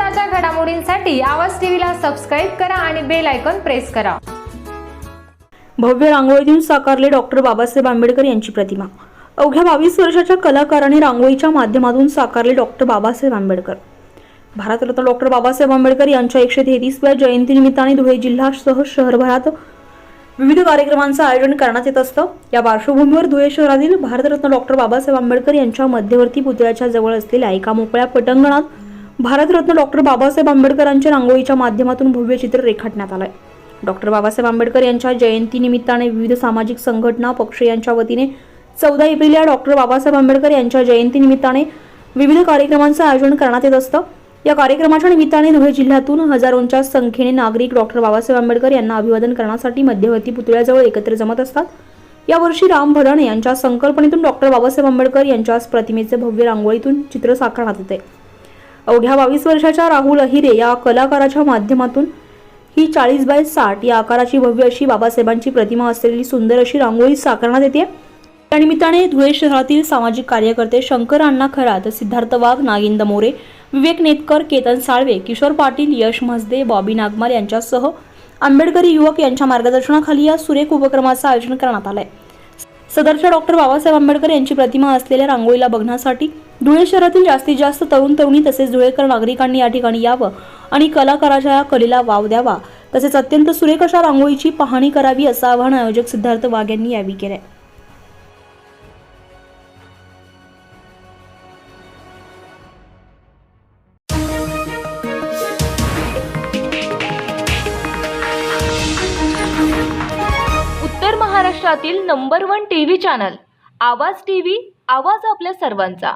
ताज्या घडामोडींसाठी आवाज टीव्हीला सबस्क्राइब करा आणि बेल आयकॉन प्रेस करा। भव्य रांगोळीतून साकारले डॉक्टर बाबासाहेब आंबेडकर यांची प्रतिमा। अवघ्या 22 वर्षाच्या कलाकाराने रांगोळीच्या माध्यमातून साकारले डॉक्टर बाबासाहेब आंबेडकर। भारतरत्न डॉक्टर बाबासाहेब आंबेडकर यांच्या 133व्या जयंतीनिमित्ताने धुळे जिल्ह्यासह शहरभरात विविध कार्यक्रमांचं आयोजन करण्यात येत असतं। या पार्श्वभूमीवर धुळे शहरातील भारतरत्न डॉक्टर बाबासाहेब आंबेडकर यांच्या मध्यवर्ती पुतळ्याच्या जवळ असलेल्या एका मोकळ्या पटांगणात भारतरत्न डॉक्टर बाबासाहेब आंबेडकरांच्या रांगोळीच्या माध्यमातून भव्य चित्र रेखाटण्यात आलंय। डॉक्टर बाबासाहेब आंबेडकर यांच्या जयंतीनिमित्ताने विविध सामाजिक संघटना पक्ष यांच्या वतीने 14 एप्रिल या डॉक्टर बाबासाहेब आंबेडकर यांच्या जयंतीनिमित्ताने विविध कार्यक्रमांचं आयोजन करण्यात येत असतं। या कार्यक्रमाच्या निमित्ताने धुळे जिल्ह्यातून हजारोंच्या संख्येने नागरिक डॉक्टर बाबासाहेब आंबेडकर यांना अभिवादन करण्यासाठी मध्यवर्ती पुतळ्याजवळ एकत्र जमत असतात। यावर्षी राम भडाणे यांच्या संकल्पनेतून डॉक्टर बाबासाहेब आंबेडकर यांच्या प्रतिमेचे भव्य रांगोळीतून चित्र साकारण्यात येते। अवघ्या 22 वर्षाच्या राहुल अहिरे या कलाकाराच्या माध्यमातून ही 40 बाय 60 या आकाराची भव्य अशी बाबासाहेबांची प्रतिमा असलेली सुंदर अशी रांगोळी साकारण्यात येते। त्या निमित्ताने धुळे शहरातील सामाजिक कार्यकर्ते शंकर अण्णा खरात, सिद्धार्थ वाघ, नागिंद मोरे, विवेक नेतकर, केतन साळवे, किशोर पाटील, यश म्हसदे, बॉबी नागमाल यांच्यासह आंबेडकरी युवक यांच्या मार्गदर्शनाखाली या सुरेख उपक्रमाचं आयोजन करण्यात आलंय। सदरच्या डॉक्टर बाबासाहेब आंबेडकर यांची प्रतिमा असलेल्या रांगोळीला बघण्यासाठी धुळे शहरातील जास्तीत जास्त तरुण तरुणी तसेच धुळेकर नागरिकांनी या ठिकाणी यावं आणि कलाकाराच्या या कलेला वाव द्यावा, तसेच अत्यंत सुरेख अशा रांगोळीची पाहणी करावी असं आवाहन आयोजक सिद्धार्थ वाघ यांनी यावेळी केलंय। उत्तर महाराष्ट्रातील नंबर 1 टीव्ही चॅनल आवाज टीव्ही, आवाज आपल्या सर्वांचा।